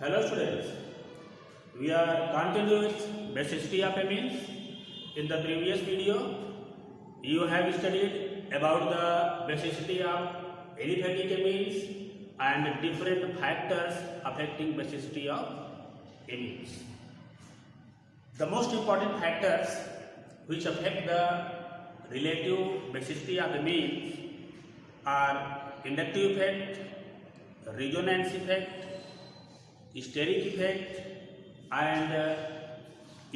Hello students, we are continuing with basicity of amines. In the previous video, you have studied about the basicity of aliphatic amines and different factors affecting basicity of amines. The most important factors which affect the relative basicity of amines are inductive effect, resonance effect, steric effect and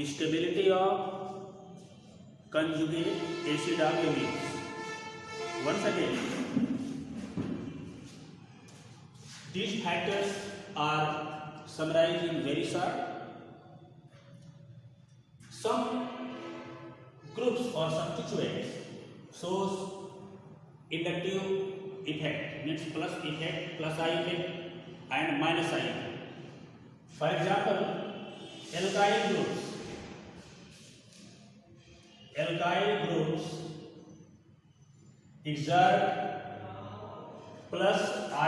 stability of conjugate acid of amines. Once again, these factors are summarized in very short. Some groups or substituents shows inductive effect, means plus effect, plus I effect and minus I effect. For example, alkyl groups exert plus I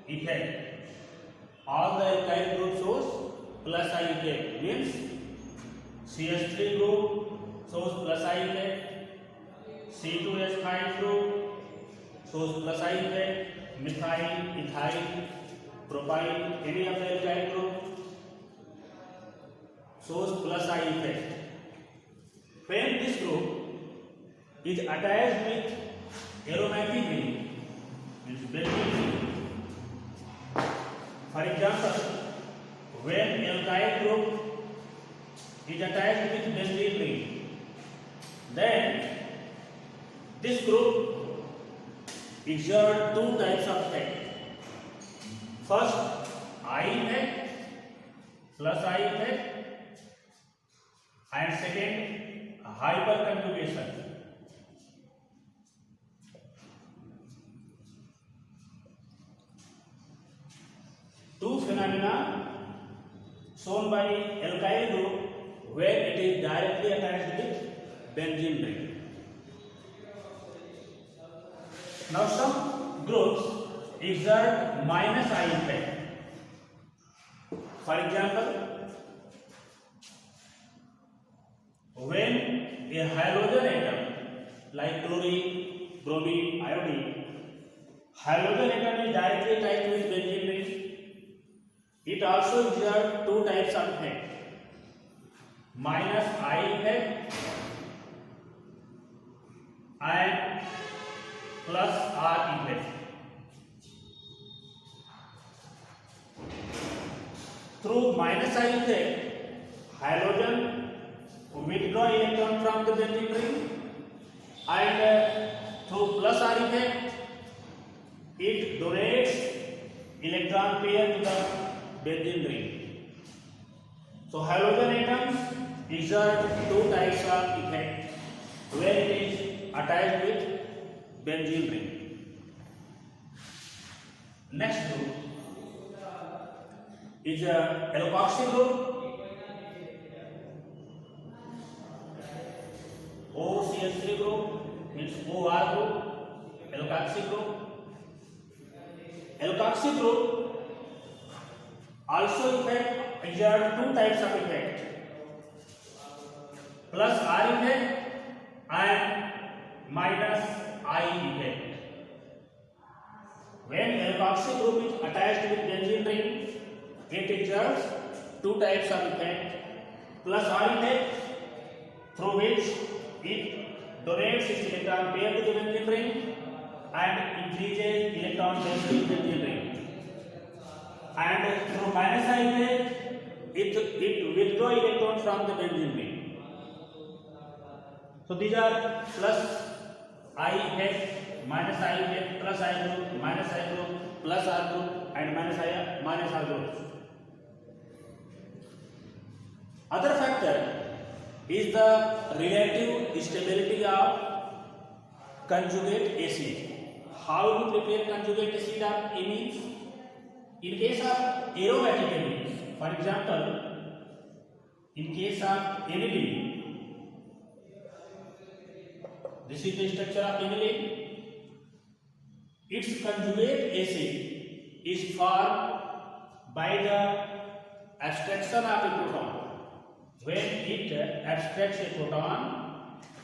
effect, all the alkyl groups shows plus I effect, means CH3 group shows plus I effect, C2H5 group shows plus I effect, methyl, ethyl, propyl, any of the alkyl group shows plus I effect. When this group is attached with aromatic ring, means benzene ring. For example, when alkyl group is attached with benzene ring, then this group exert two types of effect. First, I effect, plus I effect, and second, hyperconjugation. Two phenomena shown by alkyl group where it is directly attached with benzene ring. Now some groups exert minus I effect. For example, when a halogen atom like chlorine, bromine, iodine, halogen atom is directly attached with benzene ring, it also exerts two types of effect, minus I effect and plus R effect. Through minus I effect, halogen withdraw electron from the benzene ring, and through plus R effect, it donates electron pair to the benzene ring. So halogen atoms exert two types of effect where it is attached with benzene ring. Next group is a alkoxy group, OCH3 group, means OR group, alkoxy group. Alkoxy group also exert two types of effect, plus R effect and minus I effect. When alkoxy group is attached with benzene ring, it exerts two types of effect, plus R effect, through which it donates its electron pair to the benzene ring and increases electron density in benzene ring, and through minus I effect, it withdraws electron from the benzene ring. So these are plus I effect, minus I effect, plus I group, minus I group, plus R group, and minus R groups. Other factor is the relative stability of conjugate acid. How to prepare conjugate acid of amines? In case of aromatic amines, for example, in case of aniline, this is the structure of aniline. Its conjugate acid is formed by the abstraction of a proton. When it abstracts a proton,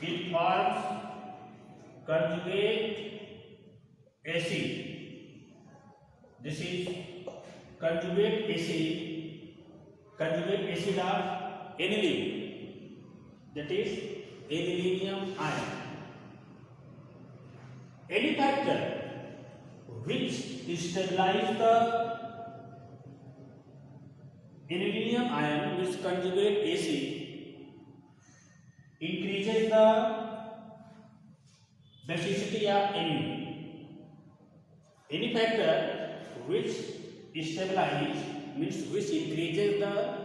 it forms conjugate acid. This is conjugate acid of aniline, that is anilinium ion. Any factor which stabilizes the anilinium ion with conjugate acid increases the basicity of amine. Any factor which stabilizes means which increases the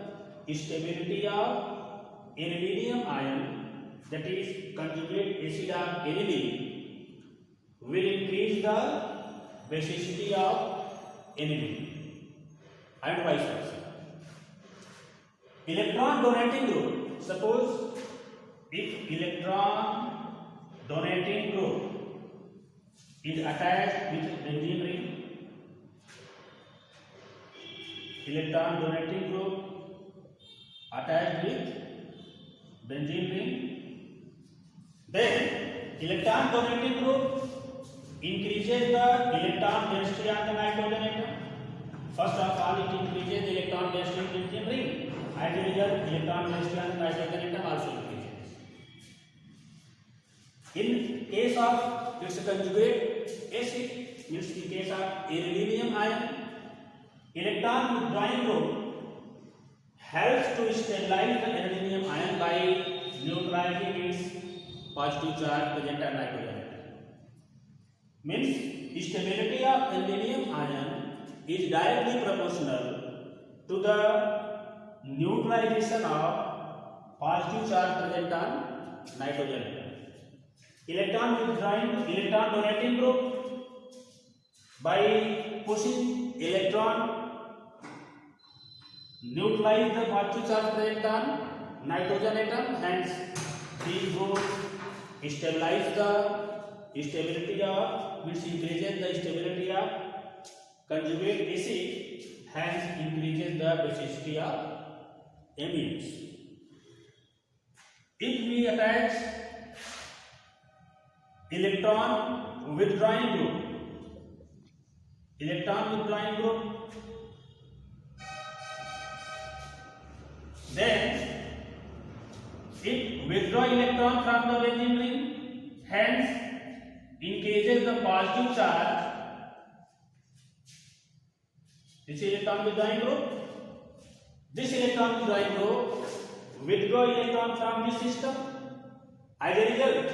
stability of anilinium ion, that is conjugate acid of aniline, will increase the basicity of aniline and vice versa. Electron donating group. Suppose if electron donating group is attached with benzene ring, electron donating group attached with benzene ring, then electron donating group increases the electron density of the nitrogen atom. First of all, it increases the electron density in benzene ring. As a result, electron density on the nitrogen atom also increases. In case of its conjugate acid, means in case of anilinium ion, electron withdrawing group helps to stabilize the anilinium ion by neutralizing its positive charge present on nitrogen atom. Means stability of anilinium ion is directly proportional to the neutralization of positive charge present on nitrogen atom. Electron donating group, by pushing electron, neutralize the positive charge present on nitrogen atom, hence these groups stabilize the stability of, which increases the stability of conjugate acid, hence increases the basicity of amines. If we attach electron withdrawing group, then it withdraw electron from the benzene ring, hence increases the positive charge. This electron withdrawing group. This electron withdrawing group withdraw electron from this system. As a result,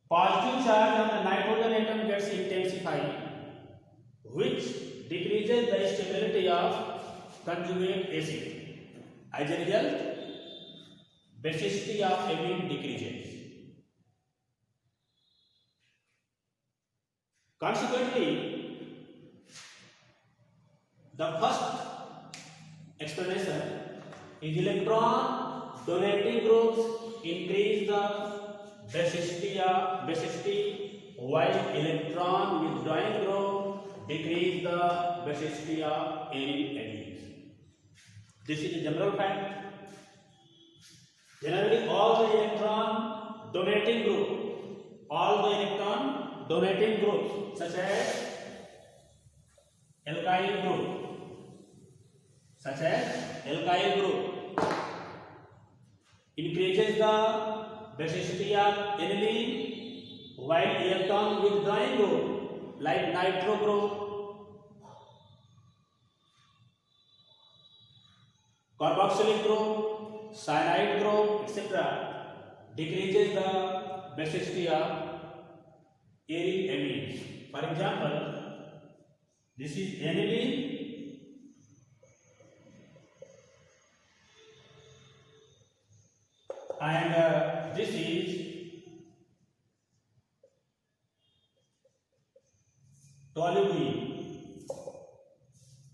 positive charge on the nitrogen atom gets intensified, which decreases the stability of conjugate acid. As a result, basicity of amine decreases. Consequently, the first explanation is electron donating groups increase the basicity, while electron withdrawing group decrease the basicity of amines. This is a general fact. Generally, all the electron donating groups, such as alkyl group, increases the basicity of aniline, while electron withdrawing group like nitro group, carboxylic group, cyanide group, etc., decreases the basicity of aryl amines. For example, this is aniline and this is toluene,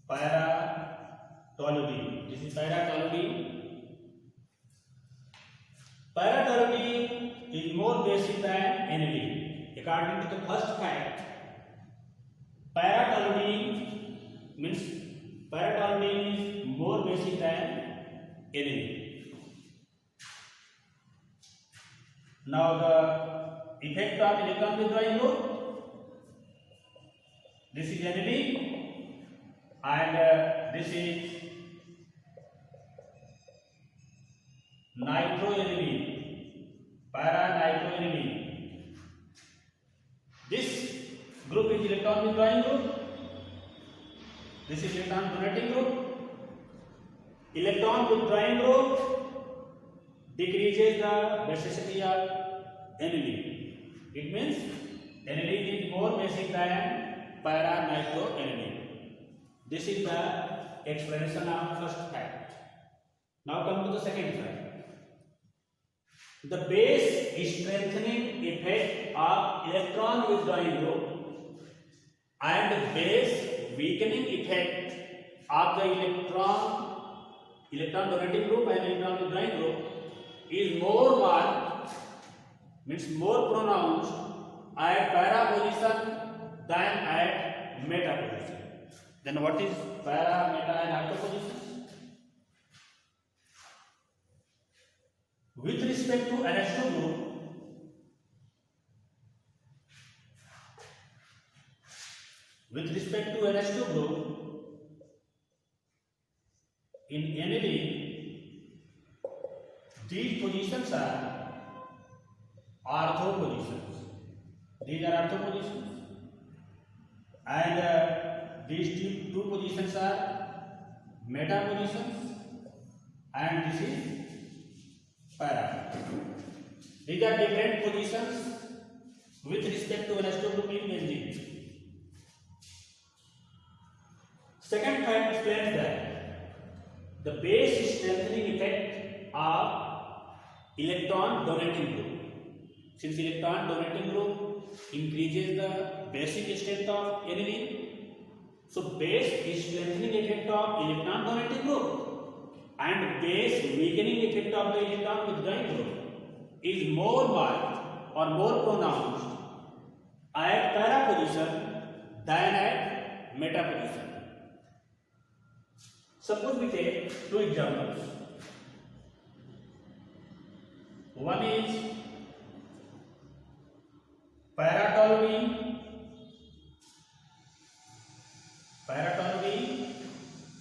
para-toluene. This is para-toluene. Para-toluene is more basic than aniline. According to the first fact, para-toluene means para-toluene is more basic than aniline. Now the effect of electron withdrawing group, this is aniline and this is nitroaniline, para-nitroaniline. This group is electron withdrawing group. This is electron donating group. Electron withdrawing group decreases the basicity of aniline. It means aniline is more basic than para-nitroaniline. This is the explanation of first fact. Now come to the second fact. The base strengthening effect of electron withdrawing group and base weakening effect of the electron donating group and electron withdrawing group is more marked, means more pronounced at para position than at meta position. Then what is para, meta and alpha positions? With respect to NH2 group, in aniline, these positions are ortho positions. These are ortho positions, and these two positions are meta positions, and this is para. These are different positions with respect to NH2 group in benzene. Second fact explains that the base strengthening effect of electron donating group. Since electron donating group increases the basic strength of aniline, so base strengthening effect of electron donating group and base weakening effect of the electron withdrawing group is more marked or more pronounced at para position than at meta position. Suppose we take two examples. One is para-toluene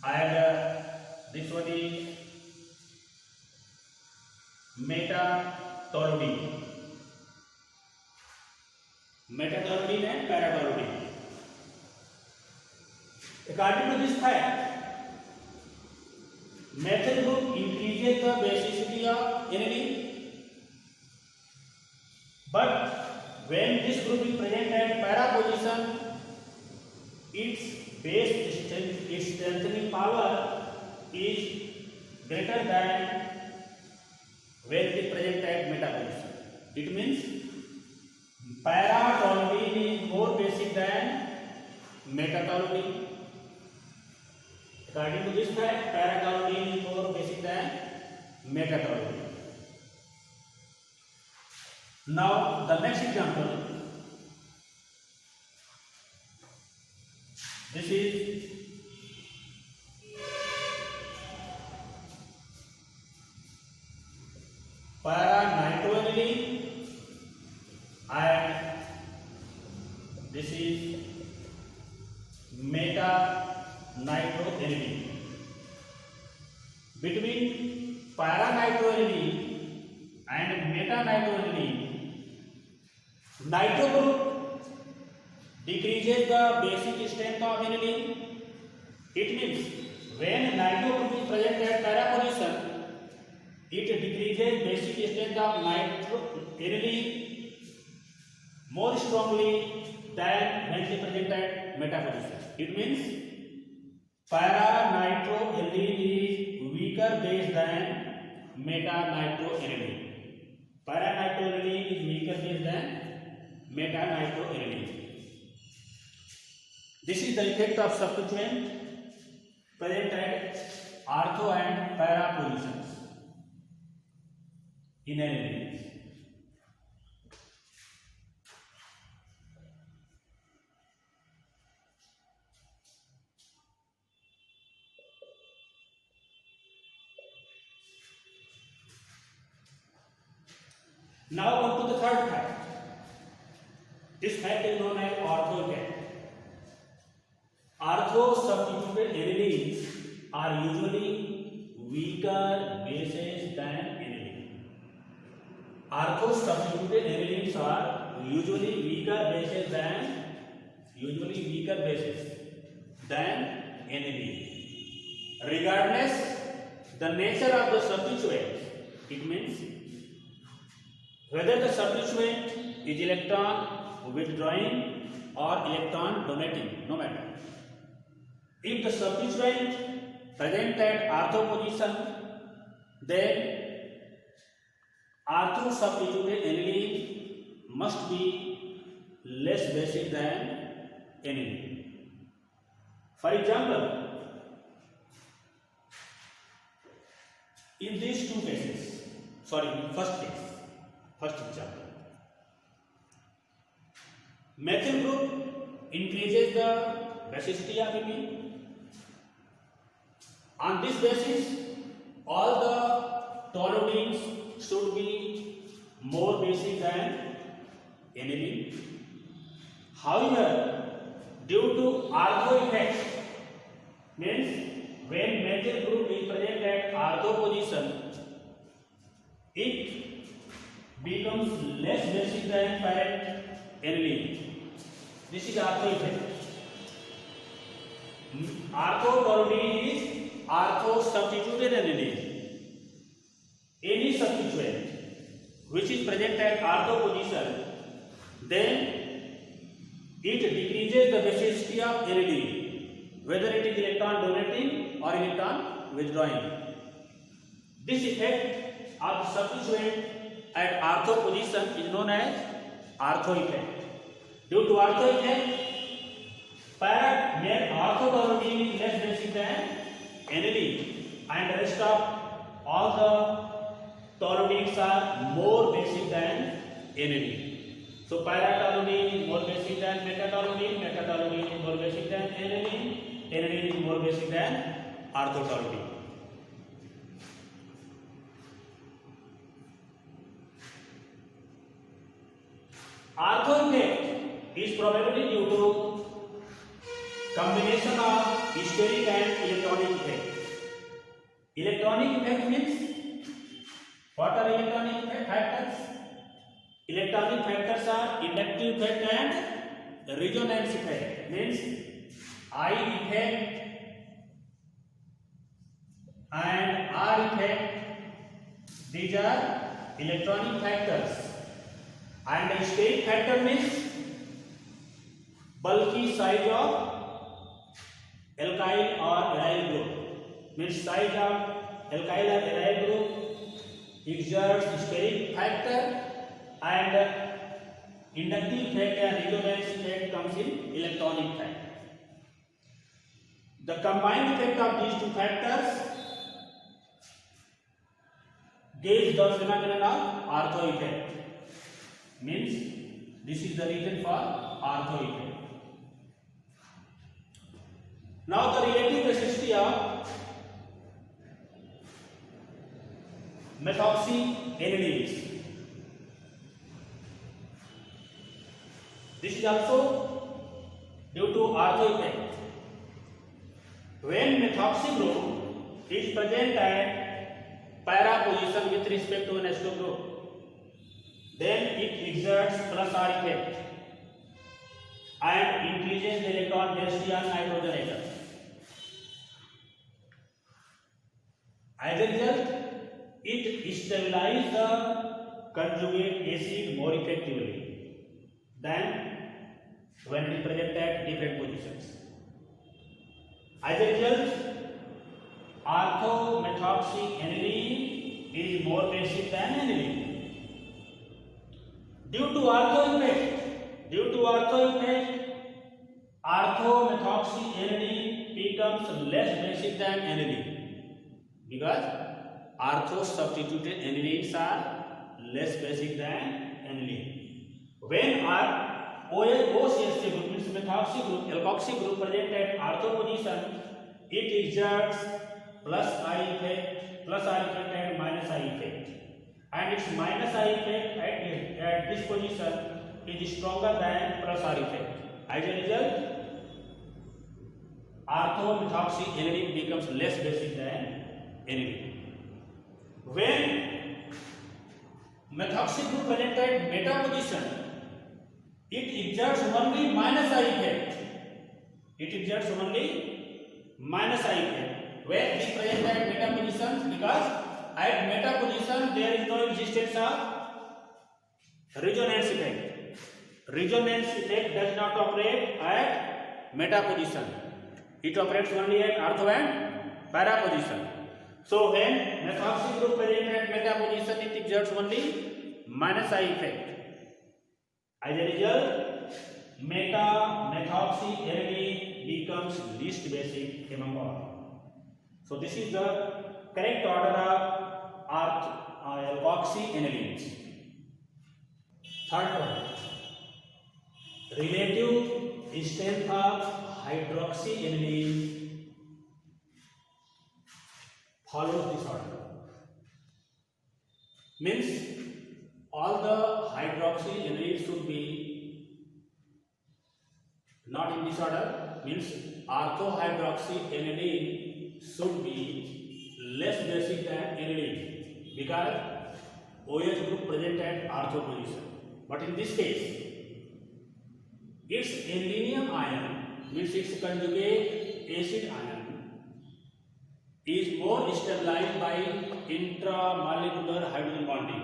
and this one is meta-toluene. Meta-toluene and para-toluene. According to this fact, methyl group increases the basicity of aniline, but when this group is present at para position, its base strengthening power is greater than when it is present at meta position. It means para-toluene is more basic than meta-toluene. According to this fact, para-toluene is more basic than meta-toluene. Now the next example. This is para-nitroaniline and this is meta-nitroaniline. Between para-nitroaniline and meta-nitroaniline, nitro group decreases the basic strength of aniline. It means when nitro group is present at para position, it decreases basic strength of aniline more strongly than when it is present at meta position. It means para-nitroaniline is weaker base than meta-nitroaniline. Para-nitroaniline is weaker base than meta-nitroaniline. This is the effect of substituent present at ortho and para positions in aniline. Now come to the third fact. This fact is known as ortho effect. Ortho substituted aniline are usually weaker bases than aniline. Ortho substituted anilines are usually weaker bases than aniline. Regardless the nature of the substituent, it means whether the substituent is electron withdrawing or electron donating, no matter. If the substituent present at ortho position, then ortho substituted aniline must be less basic than aniline. For example, in these two cases, first example, methyl group increases the basicity of imine. On this basis, all the toluenes should be more basic than aniline. However, due to ortho effect, means when methyl group is present at ortho position, it becomes less basic than parent aniline. This is ortho effect. Ortho toluene is ortho substituted aniline. Any substituent which is present at ortho position, then it decreases the basicity of aniline, whether it is electron donating or electron withdrawing. This effect of the substituent at ortho position is known as ortho effect. Due to ortho effect, where ortho toluene is less basic than aniline and the rest of all the toluenes are more basic than aniline. So para-toluene is more basic than meta-toluene, meta-toluene is more basic than aniline, aniline is more basic than ortho-toluene. Ortho effect is probably due to combination of steric and electronic effect. Electronic effect means, what are electronic factors? Electronic factors are inductive effect and resonance effect. Means I effect and R effect, these are electronic factors. And the steric factor means bulky size of alkyl or aryl group. Means size of alkyl or aryl group exerts steric factor, and inductive effect and resonance effect comes in electronic factor. The combined effect of these two factors gives the phenomenon of ortho effect. Means this is the reason for ortho effect. Now the relative basicity of methoxyaniline. This is also due to ortho effect. When methoxy group is present at para position with respect to an H2 group, then it exerts plus R effect and increases the electron density on nitrogen atom. As a result, it stabilizes the conjugate acid more effectively than when it is present at different positions. As a result, ortho-methoxyaniline is more basic than aniline. Due to ortho effect, ortho-methoxyaniline becomes less basic than aniline because ortho substituted anilines are less basic than aniline. When OCH group means methoxy group, alkoxy group present at ortho position, it exerts plus I effect and minus I effect. and its minus I effect at this position is stronger than plus R effect. As a result, orthomethoxyaniline becomes less basic than aniline. When methoxy group present at meta position, it exerts only minus I effect. It exerts only minus I effect. When it present at meta position, because at meta position there is no existence of resonance effect. Resonance effect does not operate at meta position. It operates only at ortho and para position. So when methoxy group present at meta position, it exerts only minus I effect. As a result, methoxyaniline becomes least basic among all. So this is the correct order of alkoxyanilines. Third point, relative strength of hydroxyaniline follows this order. Means all the hydroxyaniline should be not in this order. Means orthohydroxyaniline should be less basic than aniline because OH group present at ortho position. But in this case, its anilinium ion, means its conjugate acid ion, is more stabilized by intramolecular hydrogen bonding.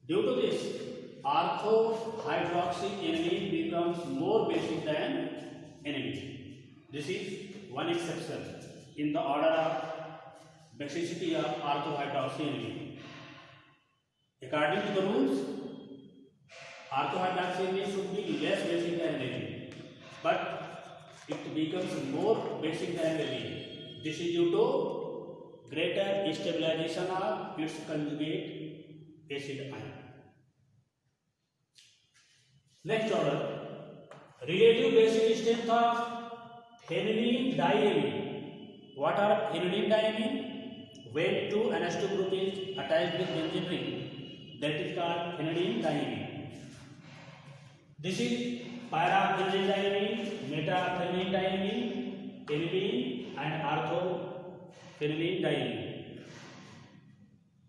Due to this, orthohydroxyaniline becomes more basic than aniline. This is one exception in the order of basicity of orthohydroxyaniline. According to the rules, orthohydroxyaniline should be less basic than aniline, but it becomes more basic than aniline. This is due to greater stabilization of its conjugate acid ion. Next order, relative basic strength of phenylenediamine. What are phenylenediamine? When two NH2 group is attached with benzene ring, that is called phenylenediamine. This is paraphenylenediamine, metaphenylenediamine, aniline and orthophenylenediamine.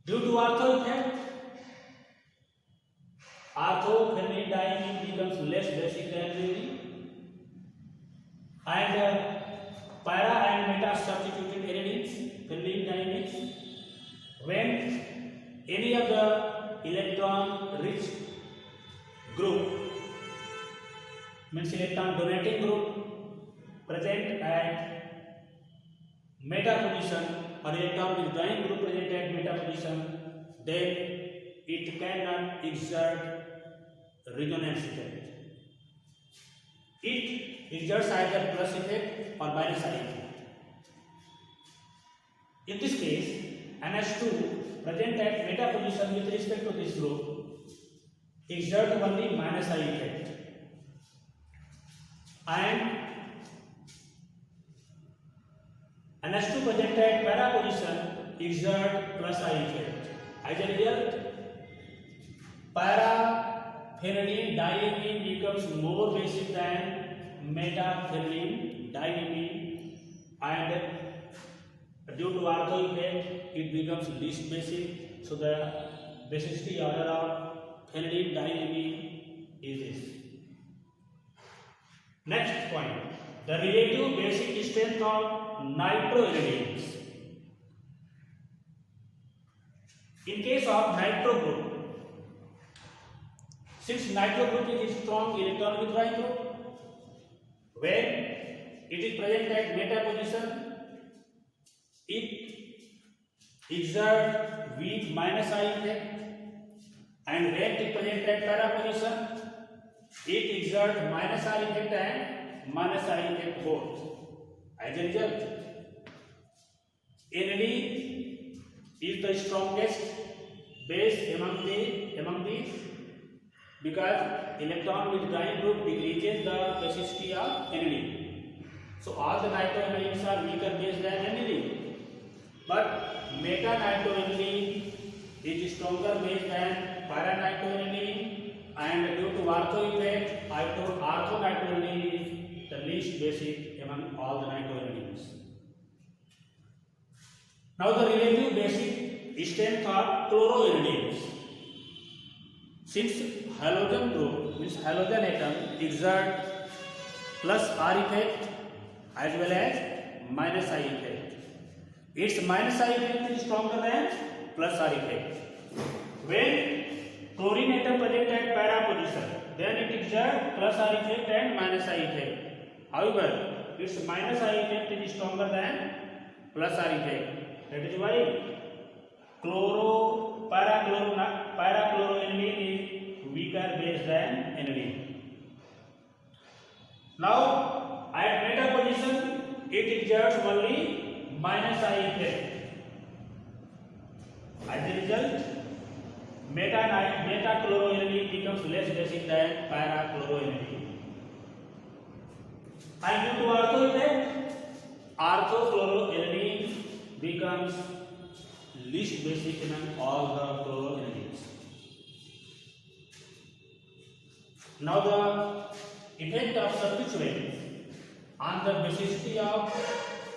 Due to ortho effect, orthophenylenediamine becomes less basic than aniline, and para and meta substituted anilines, phenylenediamines. When any of the electron rich group, means electron donating group, present at meta position, or electron withdrawing group present at meta position, then it cannot exert resonance effect. It exerts either plus effect or minus I effect. In this case, NH2 present at meta position with respect to this group exert only minus I effect, and NH2 present at para position exert plus I effect. As a result, paraphenylenediamine becomes more basic than metaphenylenediamine, and due to ortho effect, it becomes least basic. So the basicity order of phenylenediamine is this. Next point, the relative basic strength of nitroaniline. In case of nitro group, since nitro group is a strong electron withdrawing group, when it is present at meta position, it exerts weak minus I effect, and when it is present at para position, it exerts minus I effect and minus I effect both. As a result, aniline is the strongest base among these, because electron withdrawing group decreases the basicity of aniline. So all the nitroanilines are weaker base than aniline, but meta nitroaniline is stronger base than para-nitroaniline, and due to ortho effect, ortho-nitroaniline is the least basic among all the nitroanilines. Now the relative basic strength of chloroaniline. Since halogen group means halogen atom exert plus R effect as well as minus I effect. Its minus I effect is stronger than plus R effect. When chlorine atom present at para position, then it exerts plus R effect and minus I effect. However, its minus I effect is stronger than plus R effect. That is why para-chloroaniline is weaker base than aniline. Now, at meta position, it exerts only minus I effect. As a result, meta-chloroaniline becomes less basic than para-chloroaniline. And due to ortho effect, ortho-chloroaniline becomes least basic among all the chloroanilines. Now the effect of substituent on the basicity of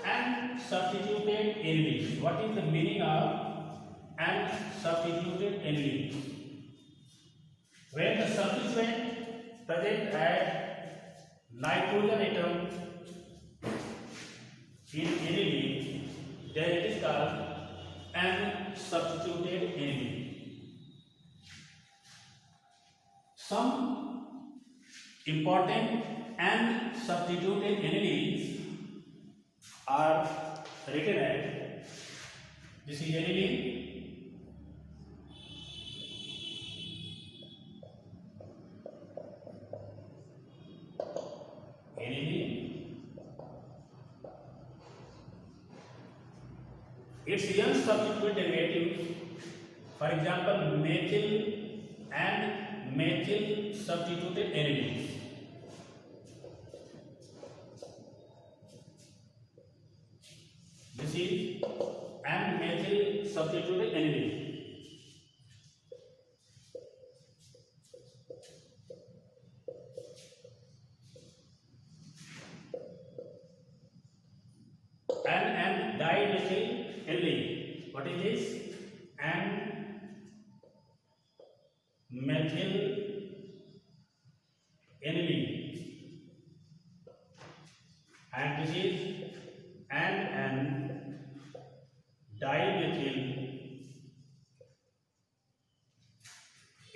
an substituted aniline. What is the meaning of an substituted aniline? When the substituent present at nitrogen atom in aniline, then it is called an substituted aniline. Some important and substituted anilines are written as this is aniline, its unsubstituted derivatives, for example, methyl and methyl substituted anilines. This is and methyl substituted aniline. And dimethyl aniline. What is this? And methyl aniline. And this is and dimethyl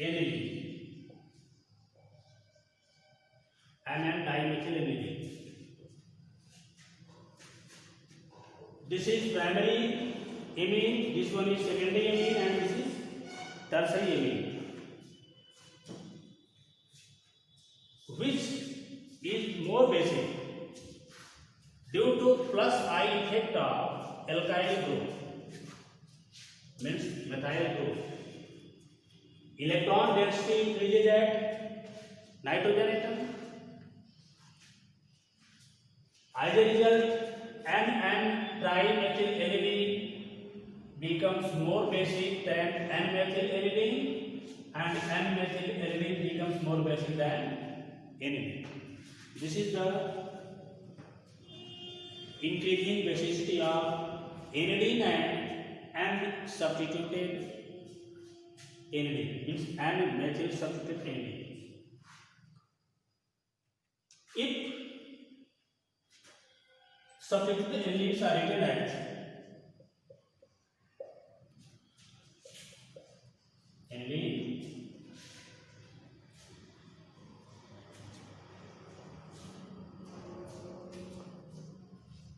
aniline. And dimethyl aniline. This is primary amine, this one is secondary amine, and this is tertiary amine. Which is more basic due to plus I effect of alkyl group, means methyl group. Electron density increases at nitrogen atom. As a result, N trimethyl aniline becomes more basic than N-methyl aniline, and N-methyl aniline becomes more basic than aniline. This is the increasing basicity of aniline and substituted aniline, means N-methyl substituted aniline. If substituted anilines are written as aniline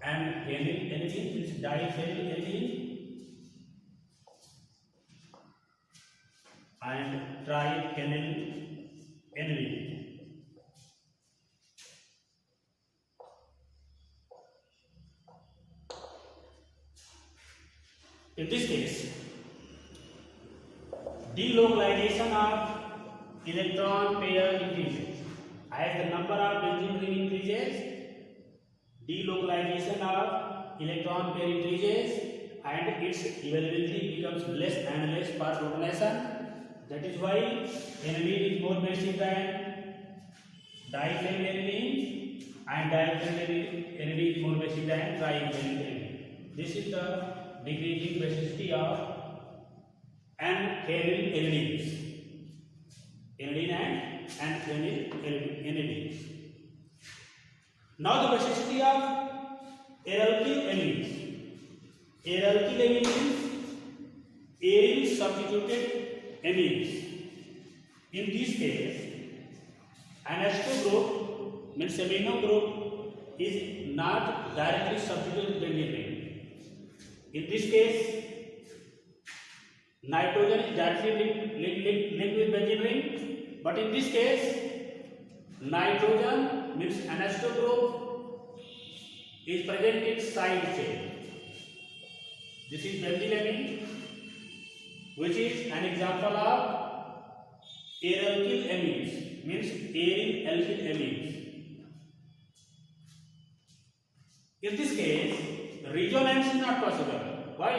and aniline is diphenyl aniline and triphenyl aniline. In this case, delocalization of electron pair increases. As the number of benzene ring increases, delocalization of electron pair increases, and its availability becomes less and less for protonation. That is why aniline is more basic than diethylene aniline, and diethylene aniline is more basic than triethylene aniline. This is the decreasing basicity of aniline anilines. Aniline and phenyl anilines. Now the basicity of aryl amines. Aryl amines means aryl substituted amines. In this case, an H2 group means amino group is not directly substituted with benzene ring. In this case, nitrogen is directly linked with benzene ring, but in this case, nitrogen means an H2 group is present in side chain. This is benzylamine, which is an example of aryl amines, means aryl alkyl amines. In this case, resonance is not possible. Why?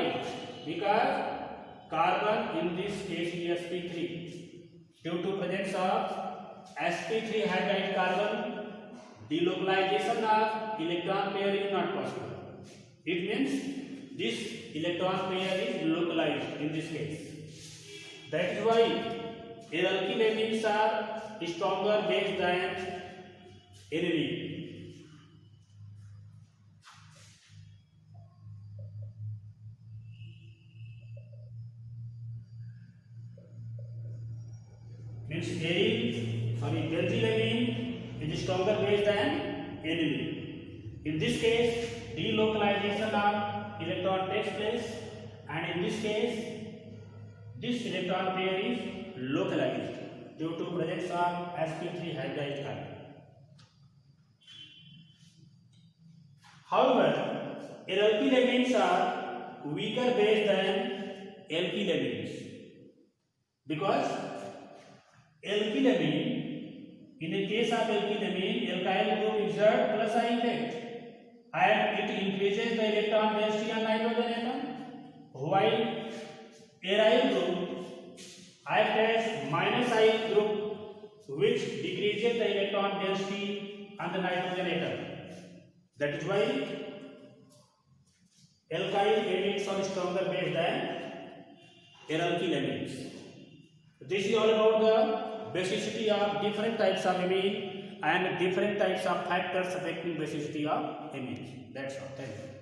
Because carbon in this case is sp3. Due to presence of sp3 hydride carbon, delocalization of electron pair is not possible. It means this electron pair is localized in this case. That is why aryl amines are stronger base than aniline. Means benzylamine is stronger base than aniline. In this case, delocalization of electron takes place, and in this case, this electron pair is localized due to presence of sp3 hydride carbon. However, aryl amines are weaker base than alkyl amines, because alkyl amine, in the case of alkyl amine, alkyl group exert plus I effect, and it increases the electron density on nitrogen atom, while aryl group acts as minus I group, which decreases the electron density on the nitrogen atom. That is why alkyl amines are stronger base than aryl amines. This is all about the basicity of different types of amine and different types of factors affecting basicity of amines. That's all. Thank you.